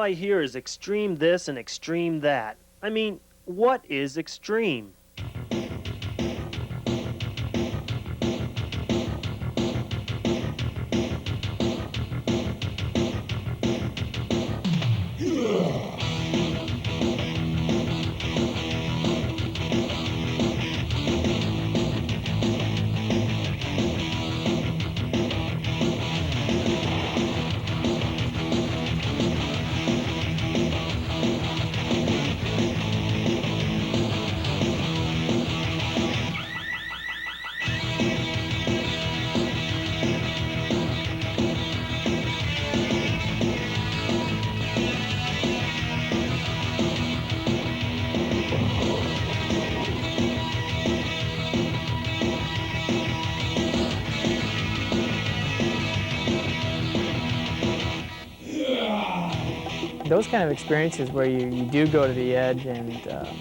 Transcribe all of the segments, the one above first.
I hear is extreme this and extreme that. I mean, what is extreme? Those kind of experiences where you do go to the edge and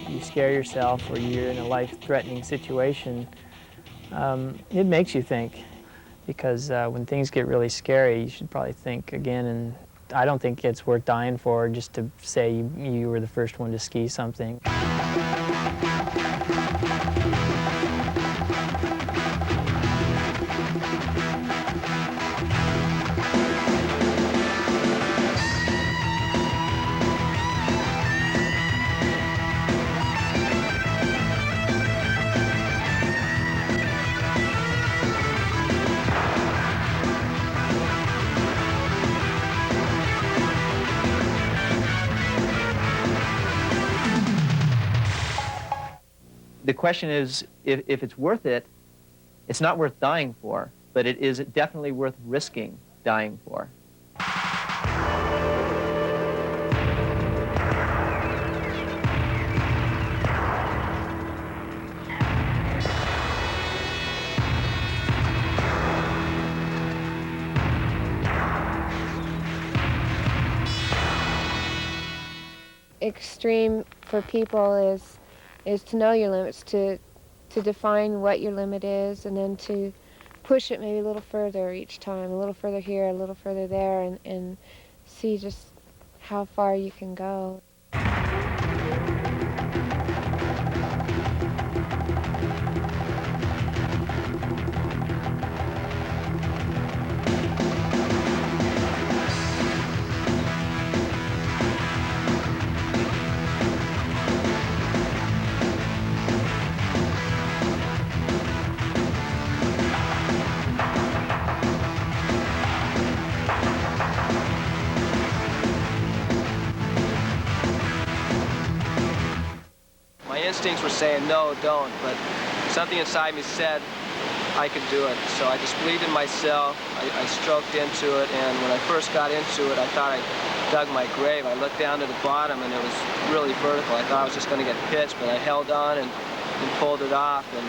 you scare yourself or you're in a life-threatening situation, it makes you think, because when things get really scary, you should probably think again, and I don't think it's worth dying for just to say you were the first one to ski something. The question is, if it's worth it, it's not worth dying for, but it is definitely worth risking dying for. Extreme for people is to know your limits, to define what your limit is, and then to push it maybe a little further each time, a little further here, a little further there, and see just how far you can go. Instincts were saying no, don't, but something inside me said I could do it. So I just believed in myself. I stroked into it, and when I first got into it, I thought I dug my grave. I looked down to the bottom, and it was really vertical. I thought I was just going to get pitched, but I held on and pulled it off, and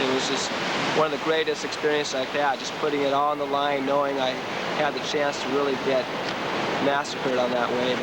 it was just one of the greatest experiences I've had, just putting it all on the line, knowing I had the chance to really get massacred on that wave.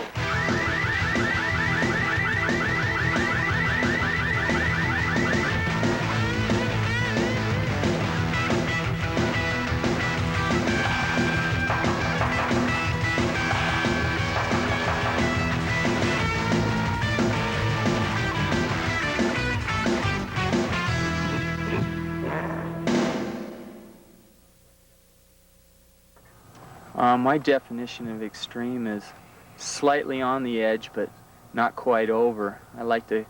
My definition of extreme is slightly on the edge, but not quite over. I like to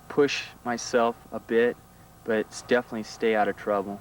push myself a bit, but definitely stay out of trouble.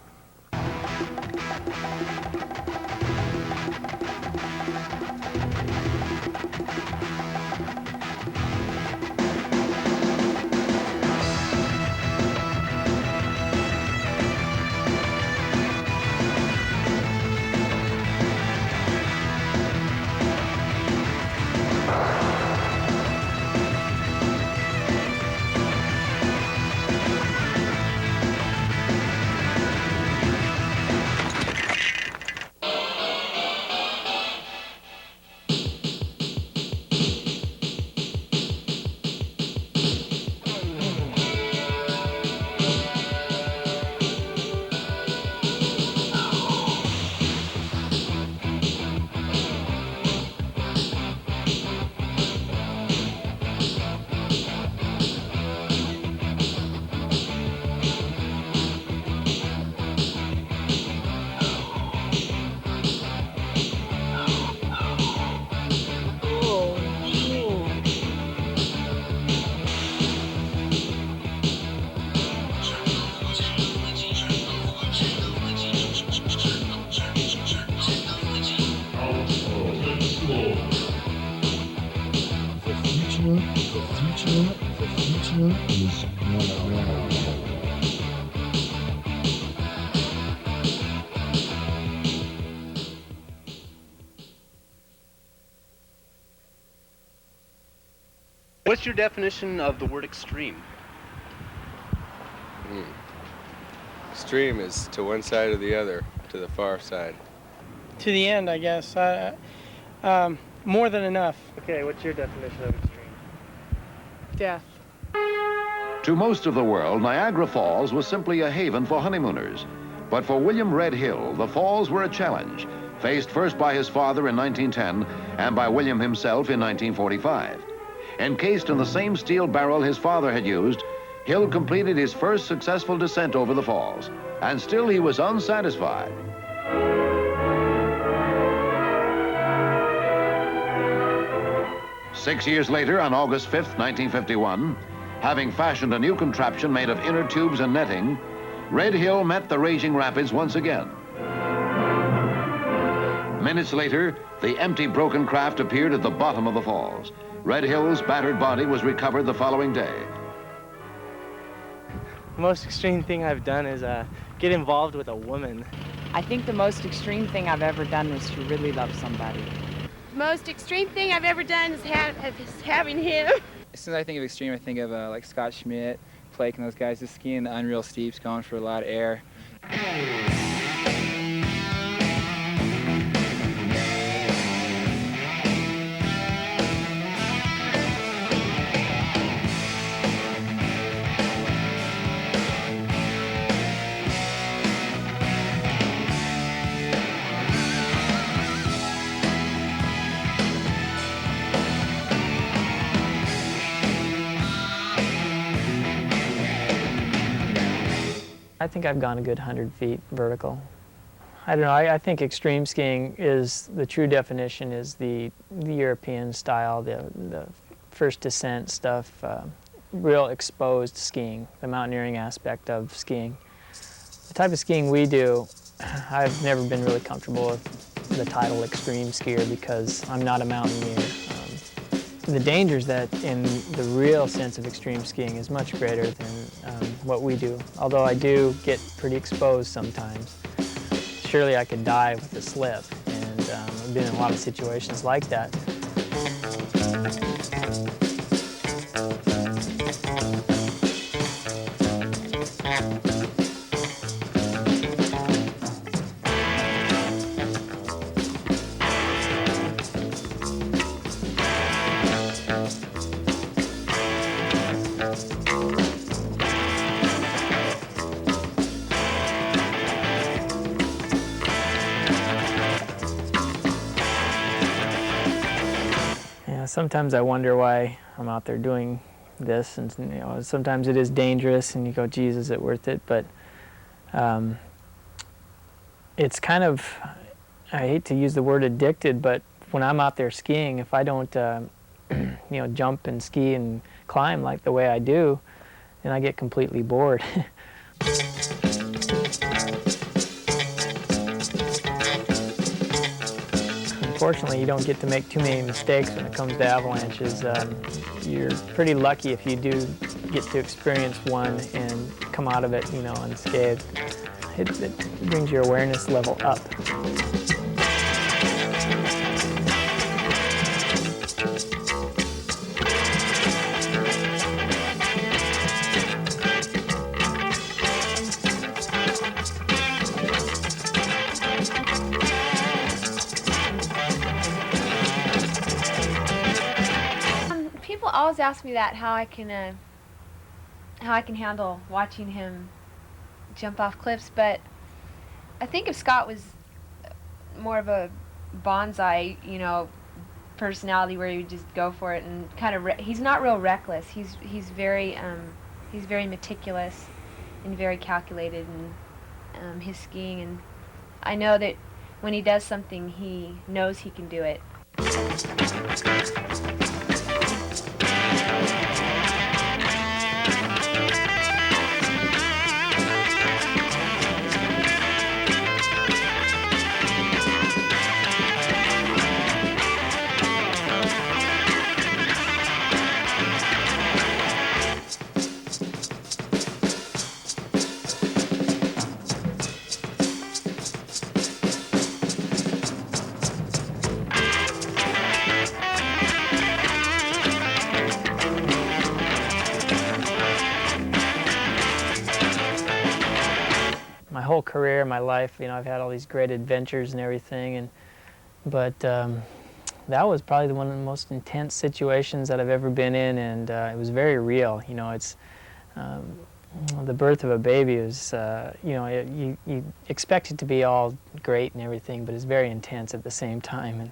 What's your definition of the word extreme? Extreme is to one side or the other, to the far side. To the end, I guess. More than enough. Okay, what's your definition of extreme? Death. To most of the world, Niagara Falls was simply a haven for honeymooners. But for William Red Hill, the falls were a challenge, faced first by his father in 1910 and by William himself in 1945. Encased in the same steel barrel his father had used, Hill completed his first successful descent over the falls, and still he was unsatisfied. Six years later, on August 5th, 1951, having fashioned a new contraption made of inner tubes and netting, Red Hill met the raging rapids once again. Minutes later, the empty, broken craft appeared at the bottom of the falls. Red Hill's battered body was recovered the following day. The most extreme thing I've done is get involved with a woman. I think the most extreme thing I've ever done is to really love somebody. Most extreme thing I've ever done is having him. As soon as I think of extreme, I think of like Scott Schmidt, Flake, and those guys just skiing the unreal steeps, going for a lot of air. I think I've gone a good 100 feet vertical. I don't know, I think extreme skiing is, the true definition is the European style, the first descent stuff, real exposed skiing, the mountaineering aspect of skiing. The type of skiing we do, I've never been really comfortable with the title extreme skier because I'm not a mountaineer. The dangers that in the real sense of extreme skiing is much greater than what we do, although I do get pretty exposed sometimes. Surely I could die with a slip, and I've been in a lot of situations like that. Sometimes I wonder why I'm out there doing this, and sometimes it is dangerous, and you go, "Geez, is it worth it?" But it's kind of, I hate to use the word addicted, but when I'm out there skiing, if I don't, jump and ski and climb like the way I do, then I get completely bored. Unfortunately, you don't get to make too many mistakes when it comes to avalanches. You're pretty lucky if you do get to experience one and come out of it, unscathed. It brings your awareness level up. Always ask me that, how I can handle watching him jump off cliffs, but I think if Scott was more of a bonsai, personality where he would just go for it and kind of he's not real reckless. He's very meticulous and very calculated in his skiing, and I know that when he does something, he knows he can do it. my whole career, my life, you know, I've had all these great adventures and everything, but that was probably one of the most intense situations that I've ever been in, and it was very real. You know, it's the birth of a baby is, you know, you expect it to be all great and everything, but it's very intense at the same time,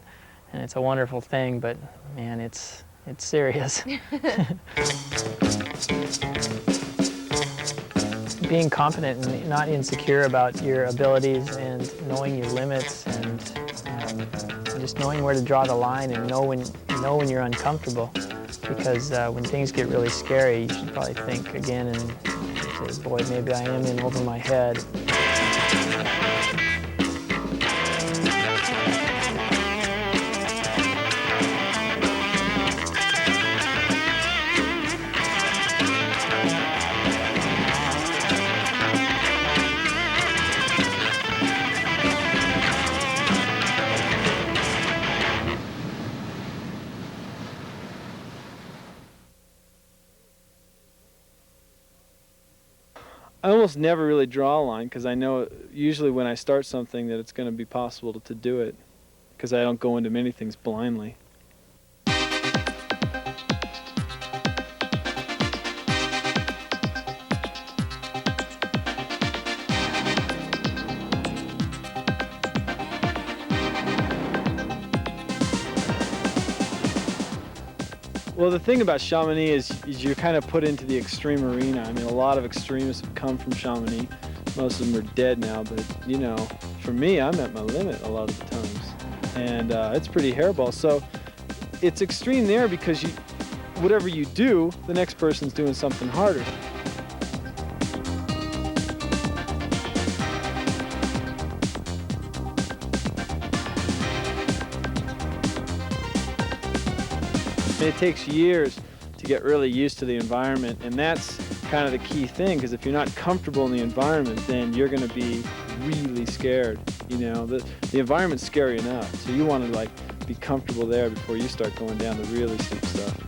and it's a wonderful thing, but man, it's serious. Being confident and not insecure about your abilities and knowing your limits and just knowing where to draw the line and know when you're uncomfortable, because when things get really scary, you should probably think again and say, boy, maybe I am in over my head. I almost never really draw a line because I know usually when I start something that it's going to be possible to do it, because I don't go into many things blindly. Well, the thing about Chamonix is you're kind of put into the extreme arena. I mean, a lot of extremists have come from Chamonix. Most of them are dead now, but, you know, for me, I'm at my limit a lot of the times. And it's pretty hairball. So it's extreme there because whatever you do, the next person's doing something harder. It takes years to get really used to the environment, and that's kind of the key thing, because if you're not comfortable in the environment, then you're going to be really scared. You know, the environment's scary enough, so you want to be comfortable there before you start going down the really steep stuff.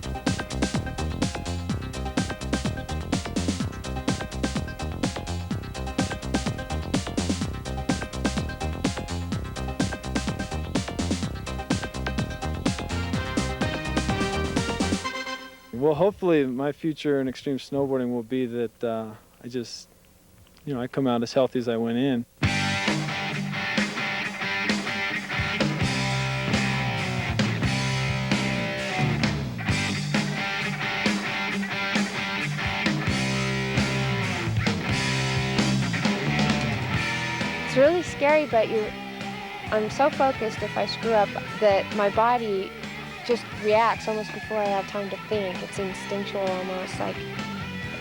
Well, hopefully my future in extreme snowboarding will be that I come out as healthy as I went in. It's really scary, but I'm so focused if I screw up that my body just reacts almost before I have time to think. It's instinctual almost. Like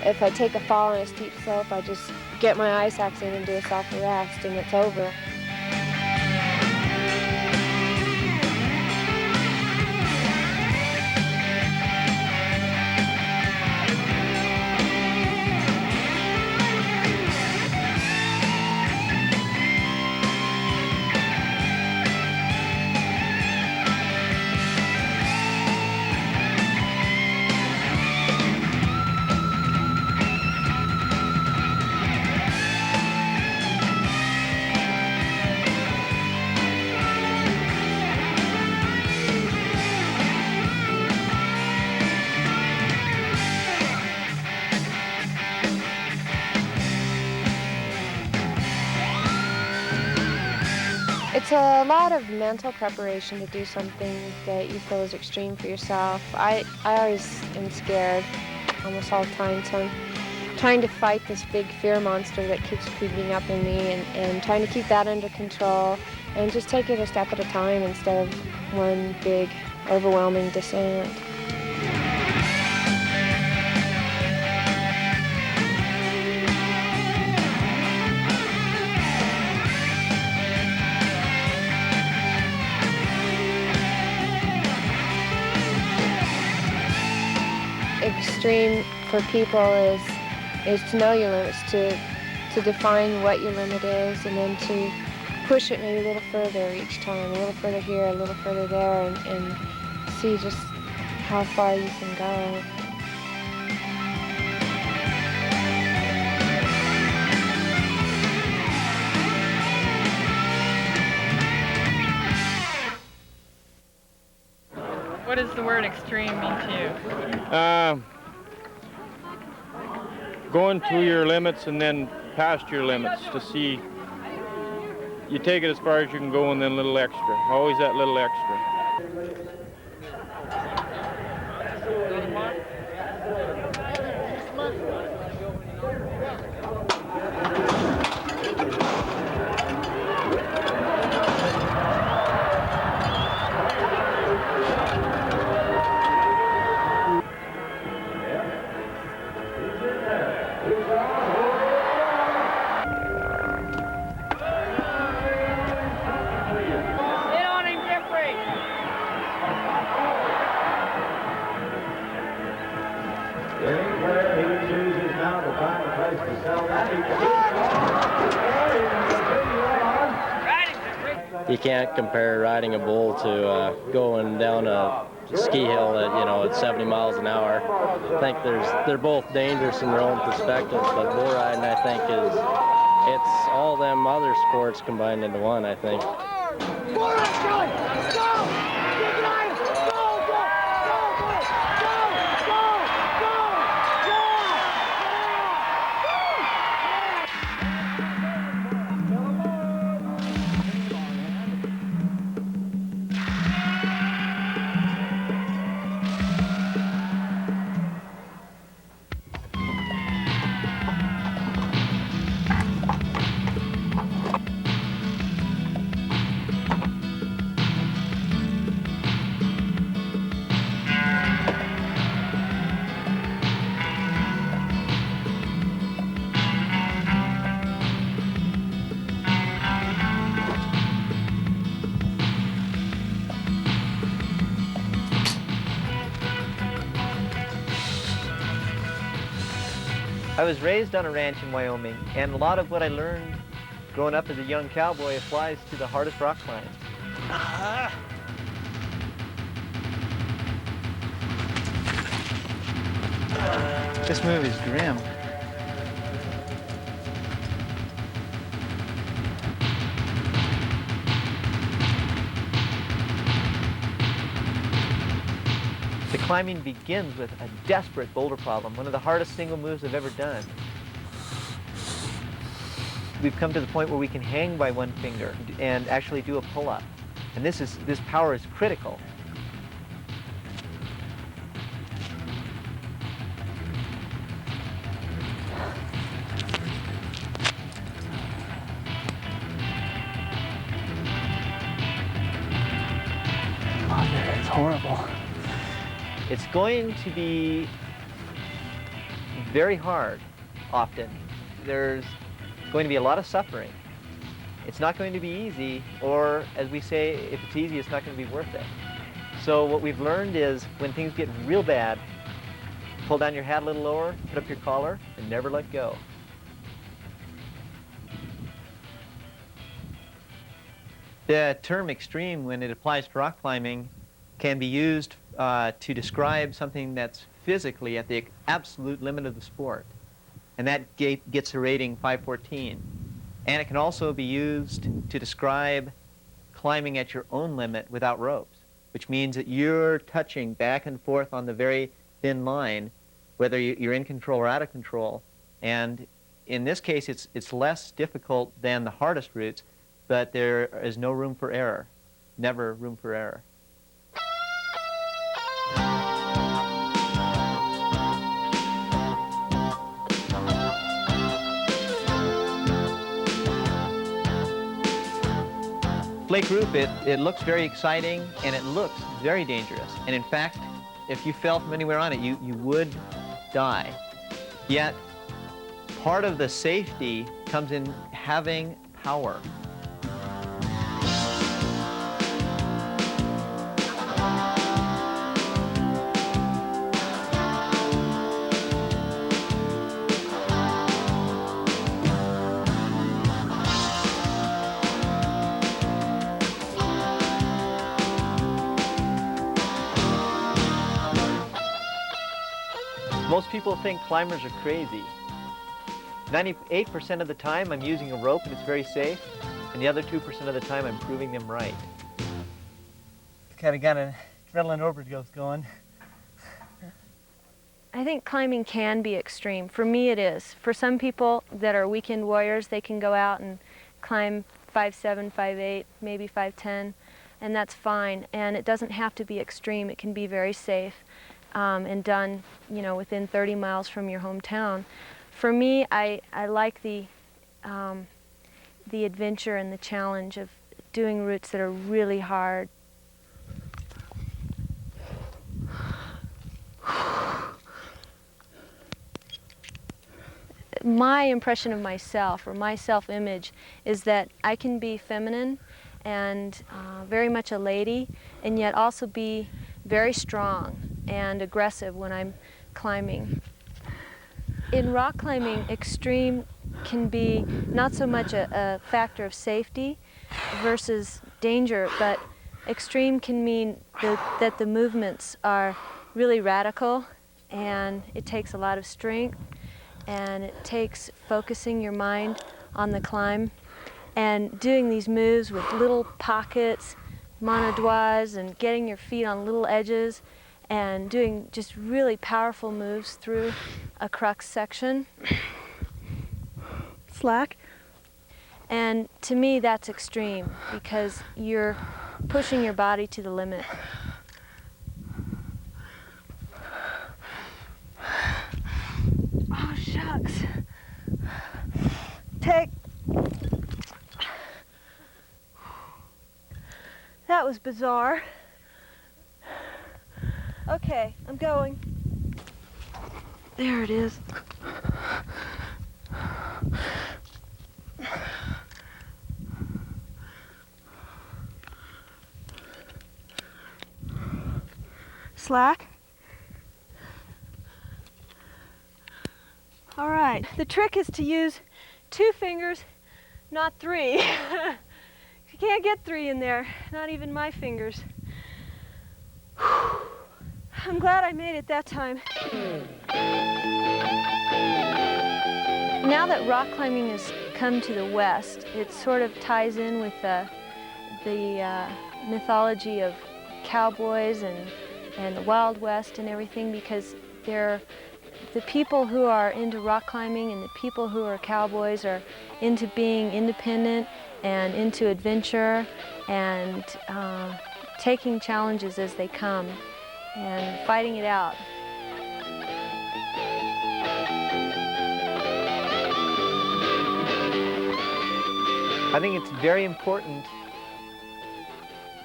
if I take a fall on a steep slope, I just get my ice axe in and do a self-arrest, and it's over. It's a lot of mental preparation to do something that you feel is extreme for yourself. I always am scared almost all the time, so I'm trying to fight this big fear monster that keeps creeping up in me and trying to keep that under control and just take it a step at a time instead of one big, overwhelming descent. Extreme for people is to know your limits, to define what your limit is, and then to push it maybe a little further each time, a little further here, a little further there, and see just how far you can go. What does the word extreme mean to you? Going to your limits and then past your limits to see. You take it as far as you can go and then a little extra. Always that little extra. You can't compare riding a bull to going down a ski hill at, at 70 miles an hour. I think they're both dangerous in their own perspectives, but bull riding, I think, it's all them other sports combined into one, I think. I was raised on a ranch in Wyoming, and a lot of what I learned growing up as a young cowboy applies to the hardest rock climbs. This movie is grim. The climbing begins with a desperate boulder problem, one of the hardest single moves I've ever done. We've come to the point where we can hang by one finger and actually do a pull-up. And this power is critical. It's horrible. It's going to be very hard, often. There's going to be a lot of suffering. It's not going to be easy, or as we say, if it's easy, it's not going to be worth it. So what we've learned is when things get real bad, pull down your hat a little lower, put up your collar, and never let go. The term extreme, when it applies to rock climbing, can be used to describe something that's physically at the absolute limit of the sport. And that gets a rating 514. And it can also be used to describe climbing at your own limit without ropes, which means that you're touching back and forth on the very thin line, whether you're in control or out of control. And in this case, it's less difficult than the hardest routes, but there is no room for error, never room for error. Flake roof, it looks very exciting and it looks very dangerous. And in fact, if you fell from anywhere on it, you would die. Yet, part of the safety comes in having power. Most people think climbers are crazy. 98% of the time I'm using a rope and it's very safe, and the other 2% of the time I'm proving them right. Kind of got to Redland overdose going. I think climbing can be extreme. For me it is. For some people that are weekend warriors, they can go out and climb 5'7", 5'8", maybe 5'10", and that's fine. And it doesn't have to be extreme. It can be very safe and done, you know, within 30 miles from your hometown. For me, I like the adventure and the challenge of doing routes that are really hard. My impression of myself, or my self-image, is that I can be feminine and very much a lady, and yet also be very strong and aggressive when I'm climbing. In rock climbing, extreme can be not so much a factor of safety versus danger, but extreme can mean that the movements are really radical, and it takes a lot of strength, and it takes focusing your mind on the climb and doing these moves with little pockets, monodois, and getting your feet on little edges and doing just really powerful moves through a crux section. Slack. And to me that's extreme because you're pushing your body to the limit. Oh, shucks. Take. That was bizarre. Okay, I'm going. There it is. Slack. All right, the trick is to use 2 fingers, not 3. You can't get 3 in there, not even my fingers. I'm glad I made it that time. Now that rock climbing has come to the west, it sort of ties in with the mythology of cowboys and the Wild West and everything, because the people who are into rock climbing and the people who are cowboys are into being independent and into adventure and taking challenges as they come and fighting it out. I think it's very important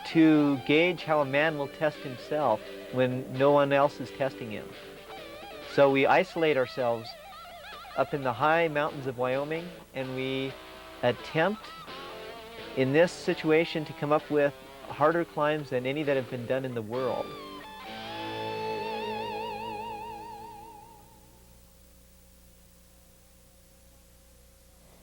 to gauge how a man will test himself when no one else is testing him. So we isolate ourselves up in the high mountains of Wyoming, and we attempt in this situation to come up with harder climbs than any that have been done in the world.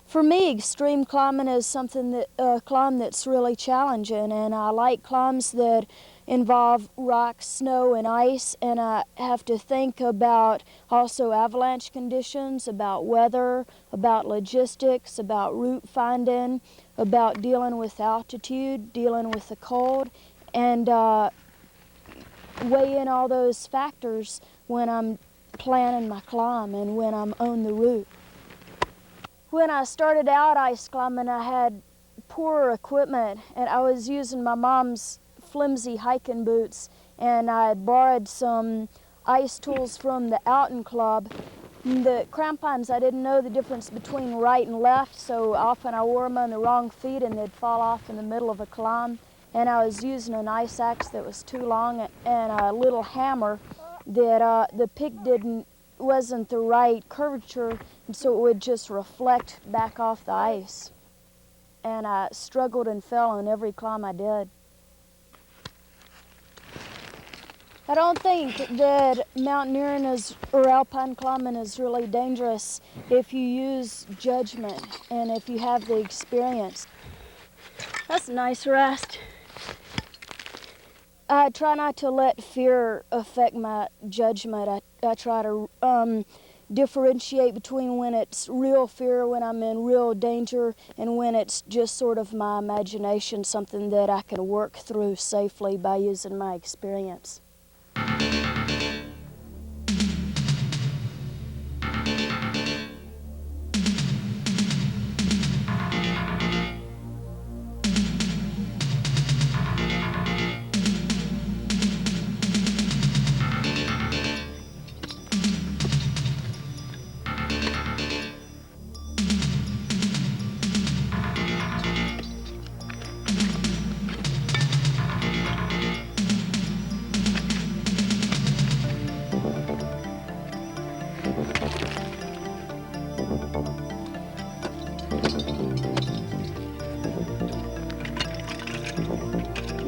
For me, extreme climbing is something that climb that's really challenging, and I like climbs that involve rock, snow, and ice, and I have to think about also avalanche conditions, about weather, about logistics, about route finding, about dealing with altitude, dealing with the cold, and weigh in all those factors when I'm planning my climb and when I'm on the route. When I started out ice climbing, I had poor equipment, and I was using my mom's flimsy hiking boots, and I had borrowed some ice tools from the Alton Club. The crampons, I didn't know the difference between right and left, so often I wore them on the wrong feet and they'd fall off in the middle of a climb. And I was using an ice axe that was too long and a little hammer that the pick wasn't the right curvature, and so it would just reflect back off the ice. And I struggled and fell on every climb I did. I don't think that mountaineering or alpine climbing is really dangerous if you use judgment and if you have the experience. That's a nice rest. I try not to let fear affect my judgment. I try to differentiate between when it's real fear, when I'm in real danger, and when it's just sort of my imagination, something that I can work through safely by using my experience.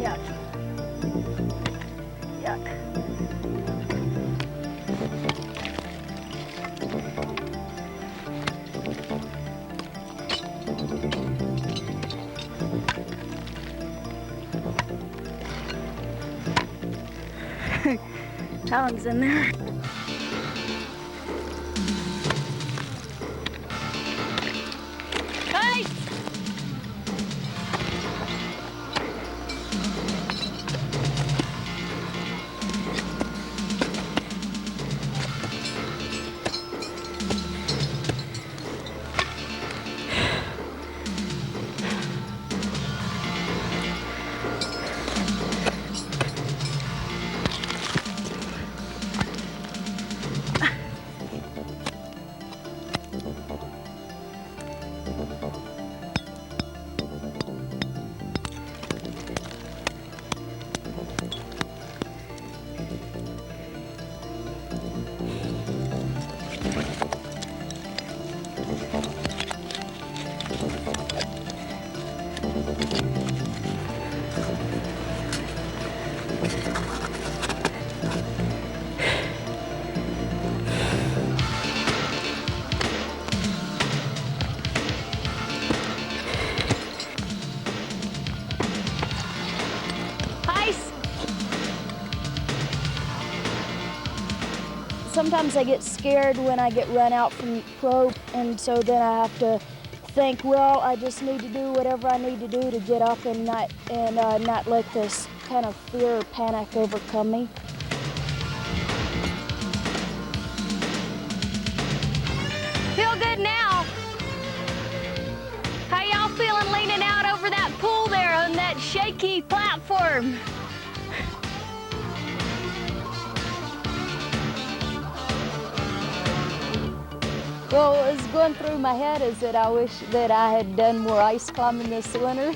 Yuck. Yuck. Alan's in there. Hey! Sometimes I get scared when I get run out from rope, and so then I have to think, well, I just need to do whatever I need to do to get up and not let this kind of fear or panic overcome me. Feel good now. How y'all feeling leaning out over that pool there on that shaky platform? Well, what was going through my head is that I wish that I had done more ice climbing this winter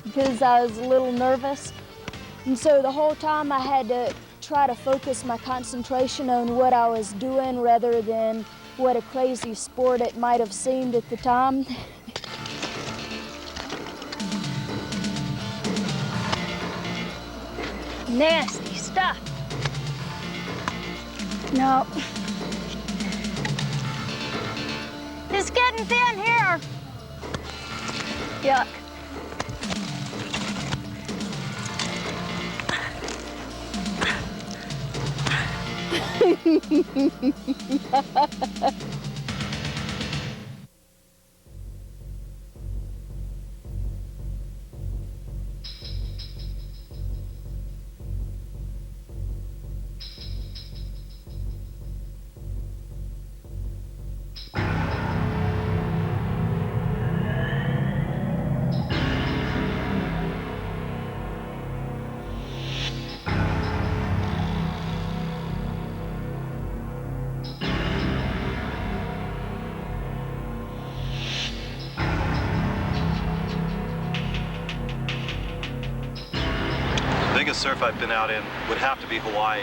because I was a little nervous. And so the whole time I had to try to focus my concentration on what I was doing rather than what a crazy sport it might have seemed at the time. Nasty stuff. No. It's getting thin here. Yuck. The biggest surf I've been out in would have to be Hawaii.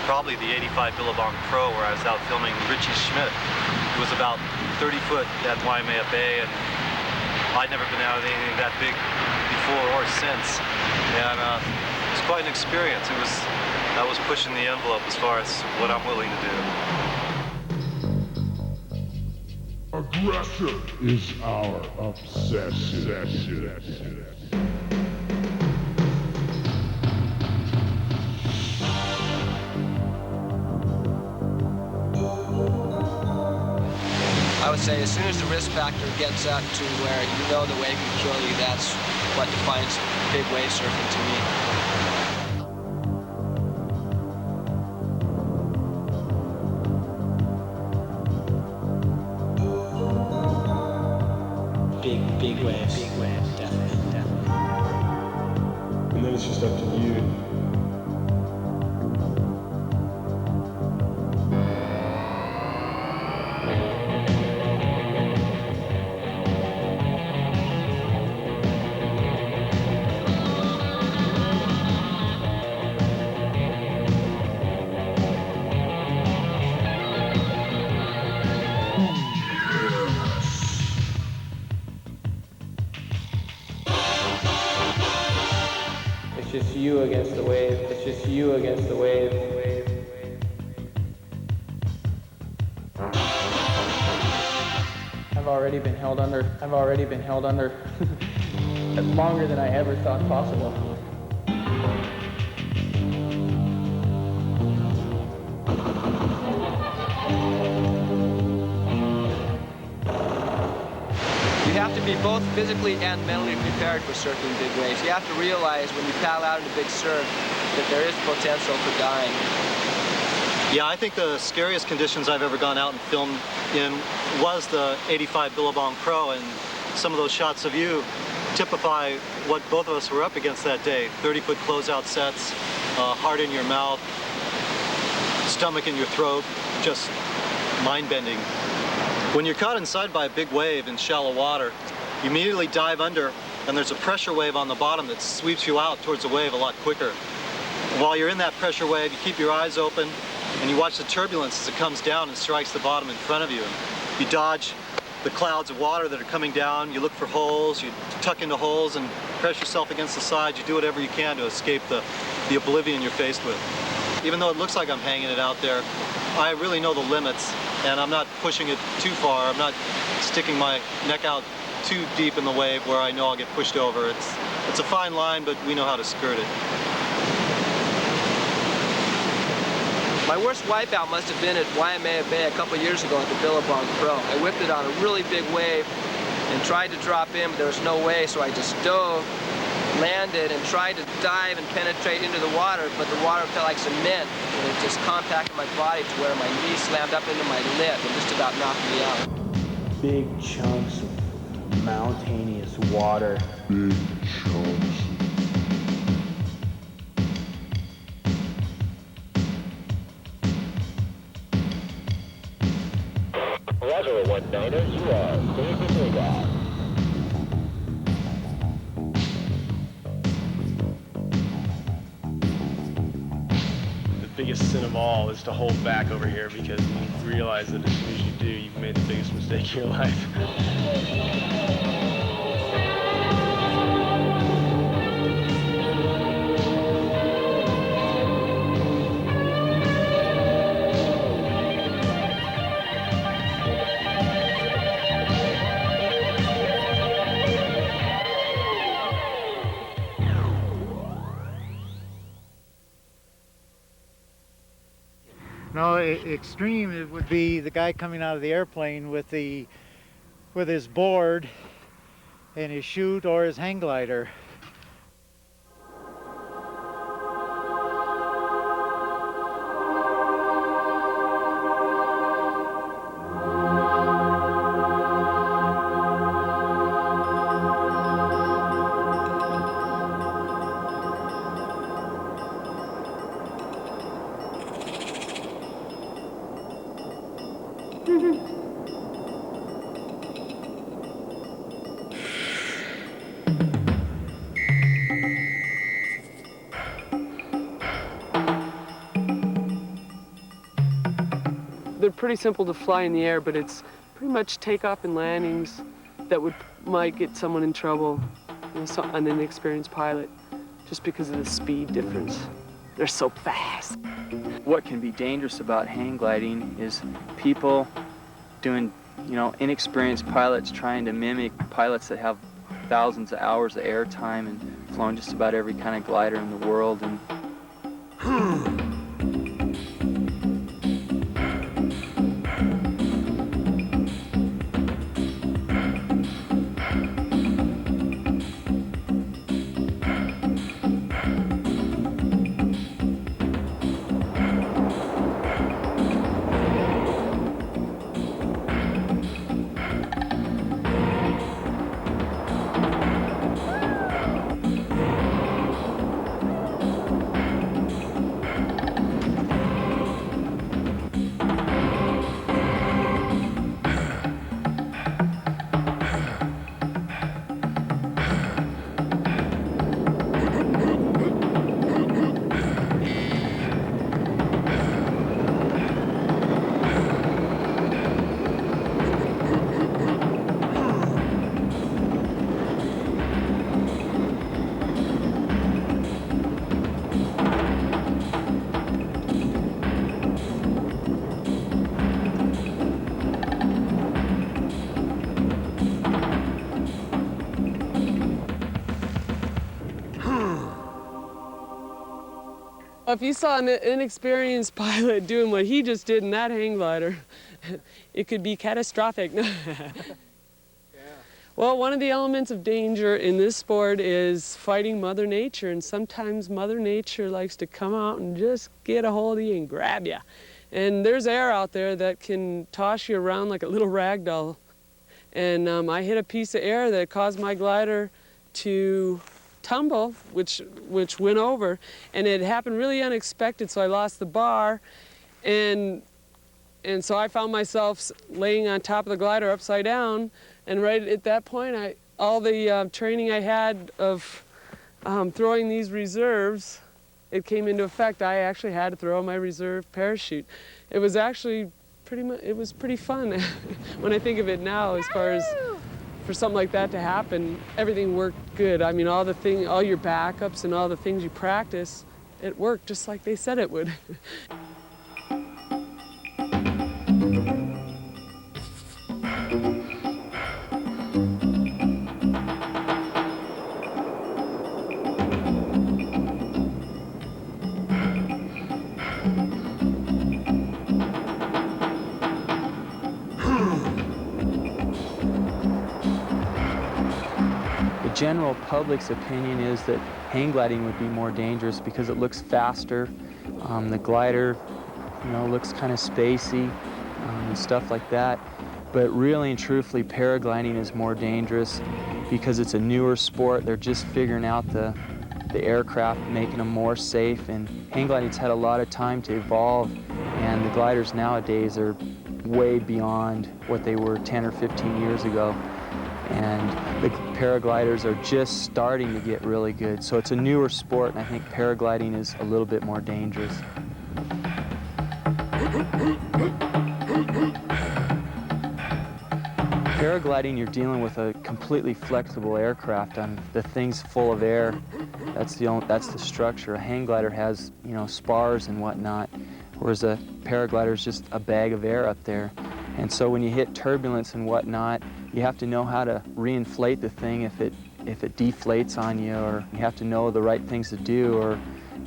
Probably the 85 Billabong Pro, where I was out filming Richie Schmidt. It was about 30 foot at Waimea Bay, and I'd never been out in anything that big before or since. And it was quite an experience. I was pushing the envelope as far as what I'm willing to do. Aggressive is our obsession. say as soon as the risk factor gets up to where you know the wave can kill you, that's what defines big wave surfing to me. Big waves, definitely. And then it's just up to you. It's just you against the wave. It's just you against the wave. I've already been held under. Longer than I ever thought possible. You have to be both physically and mentally prepared for surfing big waves. You have to realize when you paddle out into big surf that there is potential for dying. Yeah, I think the scariest conditions I've ever gone out and filmed in was the 85 Billabong Pro, and some of those shots of you typify what both of us were up against that day. 30-foot closeout sets, heart in your mouth, stomach in your throat, just mind-bending. When you're caught inside by a big wave in shallow water, you immediately dive under, and there's a pressure wave on the bottom that sweeps you out towards the wave a lot quicker. While you're in that pressure wave, you keep your eyes open, and you watch the turbulence as it comes down and strikes the bottom in front of you. You dodge the clouds of water that are coming down, you look for holes, you tuck into holes and press yourself against the sides. You do whatever you can to escape the oblivion you're faced with. Even though it looks like I'm hanging it out there, I really know the limits, and I'm not pushing it too far. I'm not sticking my neck out too deep in the wave where I know I'll get pushed over. It's a fine line, but we know how to skirt it. My worst wipeout must have been at Waimea Bay a couple years ago at the Billabong Pro. I whipped it on a really big wave and tried to drop in, but there was no way, so I just dove, landed, and tried to dive and penetrate into the water, but the water felt like cement, and it just compacted my body to where my knee slammed up into my lip and just about knocked me out. Big chunks of mountainous water. Big chunks. Roger, 19er, you are clear for takeoff. The biggest sin of all is to hold back over here, because you realize that as soon as you do, you've made the biggest mistake of your life. No, extreme it would be the guy coming out of the airplane with his board and his chute or his hang glider. They're pretty simple to fly in the air, but it's pretty much takeoff and landings that might get someone in trouble, an inexperienced pilot, just because of the speed difference. They're so fast. What can be dangerous about hang gliding is people doing, inexperienced pilots trying to mimic pilots that have thousands of hours of air time and flown just about every kind of glider in the world. And If you saw an inexperienced pilot doing what he just did in that hang glider, it could be catastrophic. Well, one of the elements of danger in this sport is fighting Mother Nature, and sometimes Mother Nature likes to come out and just get a hold of you and grab you. And there's air out there that can toss you around like a little rag doll. And I hit a piece of air that caused my glider to tumble, which went over, and it happened really unexpected, so I lost the bar, and so I found myself laying on top of the glider upside down, and right at that point, all the training I had of throwing these reserves, it came into effect. I actually had to throw my reserve parachute. It was actually pretty fun when I think of it now, as far as for something like that to happen. Everything worked good. I mean, all your backups and all the things you practice, it worked just like they said it would. The general public's opinion is that hang gliding would be more dangerous because it looks faster. The glider, looks kind of spacey and stuff like that. But really and truthfully, paragliding is more dangerous because it's a newer sport. They're just figuring out the aircraft, making them more safe. And hang gliding's had a lot of time to evolve, and the gliders nowadays are way beyond what they were 10 or 15 years ago. And the paragliders are just starting to get really good. So it's a newer sport, and I think paragliding is a little bit more dangerous. Paragliding, you're dealing with a completely flexible aircraft. The thing's full of air. That's the structure. A hang glider has, spars and whatnot, whereas a paraglider is just a bag of air up there. And so when you hit turbulence and whatnot, you have to know how to reinflate the thing if it deflates on you, or you have to know the right things to do, or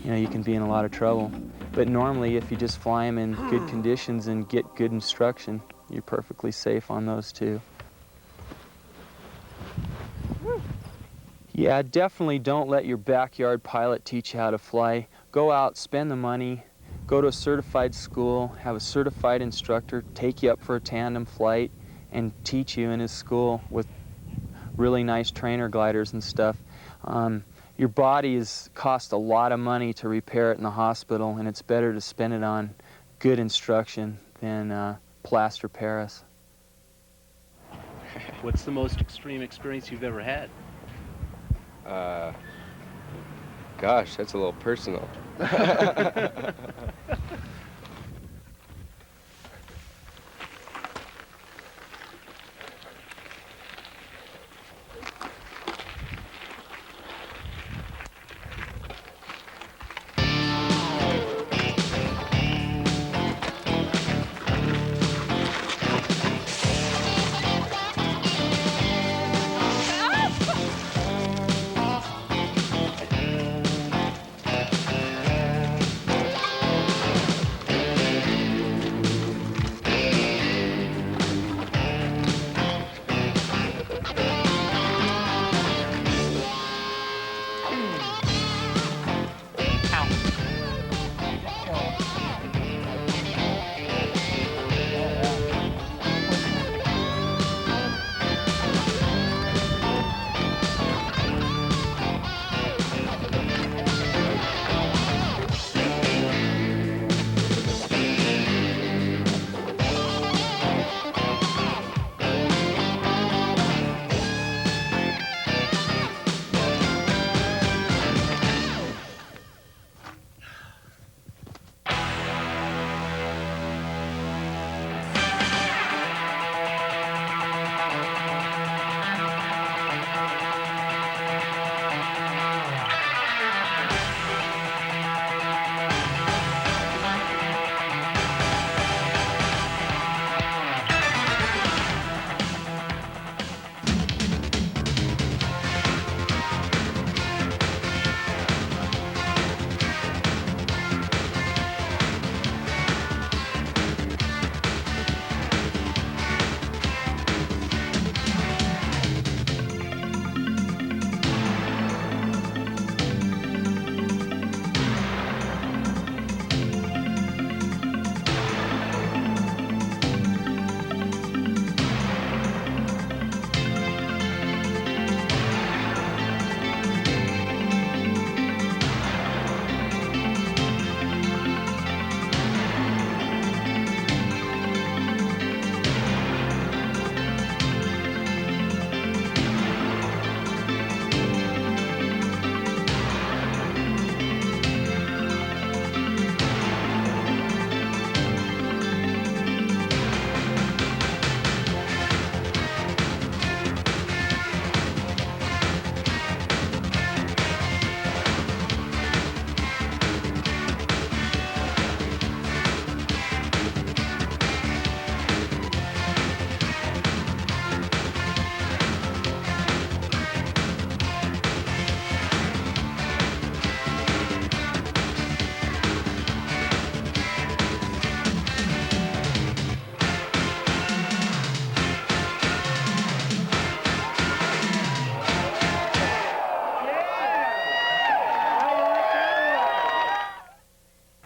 you can be in a lot of trouble. But normally, if you just fly them in good conditions and get good instruction, you're perfectly safe on those too. Yeah, definitely don't let your backyard pilot teach you how to fly. Go out, spend the money, go to a certified school, have a certified instructor take you up for a tandem flight and teach you in his school with really nice trainer gliders and stuff. Your body cost a lot of money to repair it in the hospital, and it's better to spend it on good instruction than plaster Paris. What's the most extreme experience you've ever had? Gosh, that's a little personal.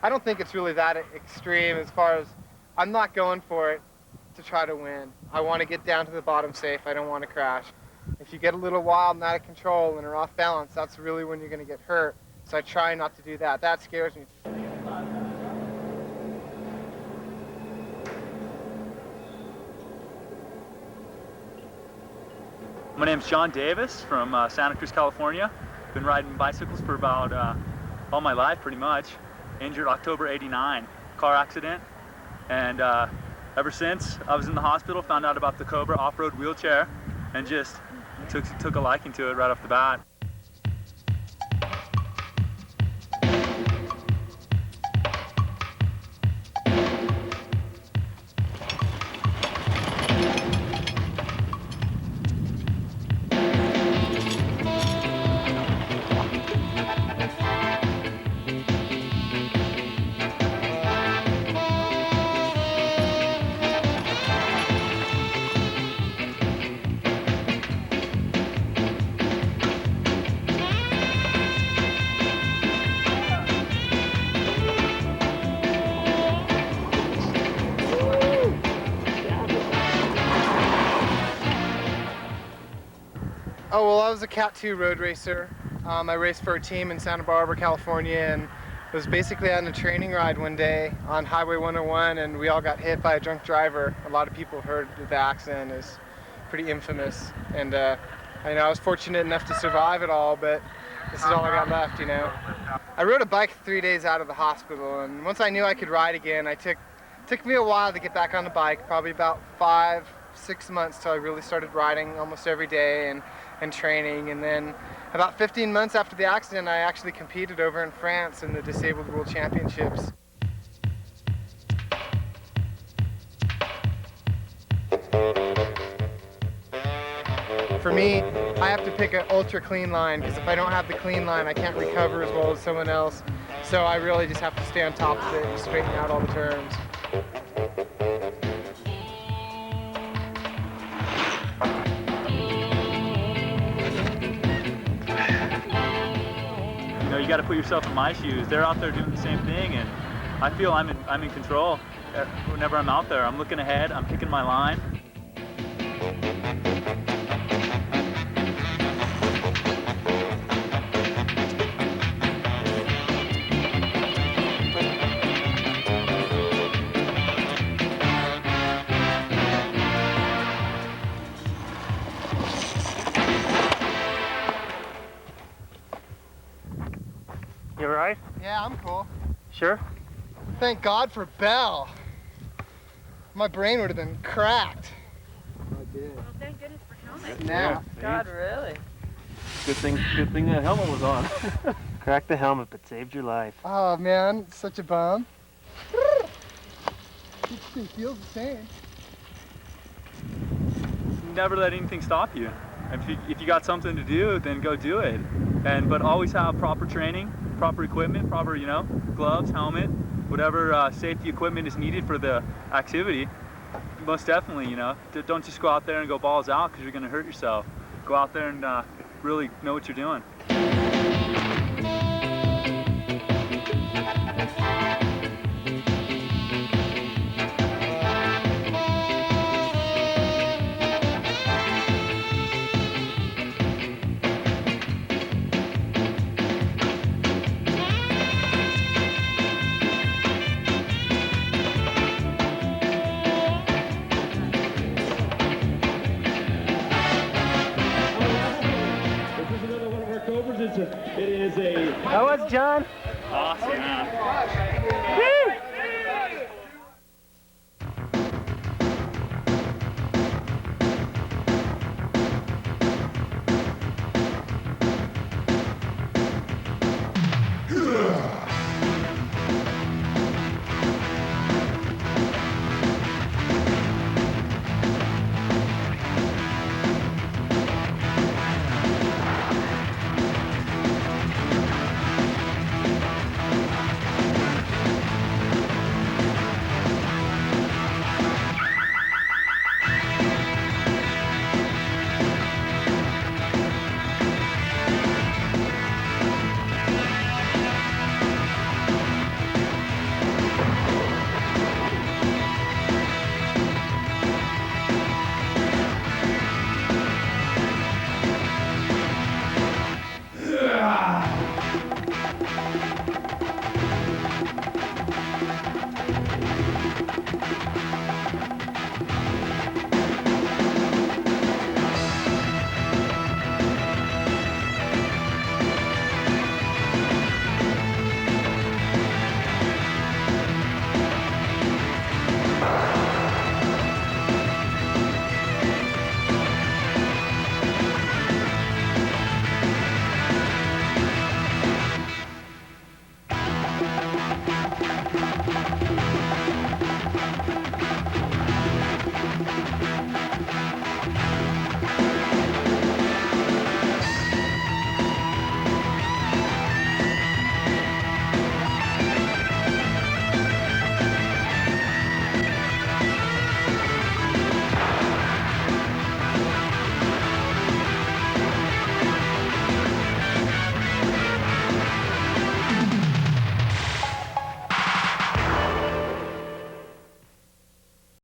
I don't think it's really that extreme as far as I'm not going for it to try to win. I want to get down to the bottom safe. I don't want to crash. If you get a little wild and out of control and are off balance, that's really when you're going to get hurt. So I try not to do that. That scares me. My name's John Davis from Santa Cruz, California. Been riding bicycles for about all my life, pretty much. Injured October '89, car accident, and ever since I was in the hospital, found out about the Cobra off-road wheelchair, and just took a liking to it right off the bat. Oh, well, I was a Cat 2 road racer. I raced for a team in Santa Barbara, California, and was basically on a training ride one day on Highway 101, and we all got hit by a drunk driver. A lot of people heard the accident. It's pretty infamous, and I was fortunate enough to survive it all, but this is all I got left, you know. I rode a bike 3 days out of the hospital, and once I knew I could ride again, took me a while to get back on the bike, probably about 5-6 months till I really started riding almost every day and training, and then about 15 months after the accident I actually competed over in France in the Disabled World Championships. For me, I have to pick an ultra clean line, because if I don't have the clean line I can't recover as well as someone else, so I really just have to stay on top of it and straighten out all the turns. You know, you got to put yourself in my shoes. They're out there doing the same thing, and I feel I'm in control. Whenever I'm out there, I'm looking ahead, I'm picking my line. You alright? Yeah, I'm cool. Sure? Thank God for Bell. My brain would have been cracked. I did. Well, thank goodness for helmet. Yeah. God, really? Good thing that helmet was on. Cracked the helmet, but saved your life. Oh man, such a bum. It feels the same. Never let anything stop you. If you got something to do, then go do it. But always have proper training, proper equipment, proper, gloves, helmet, whatever safety equipment is needed for the activity. Most definitely, don't just go out there and go balls out, because you're going to hurt yourself. Go out there and really know what you're doing. How was John? Awesome, man.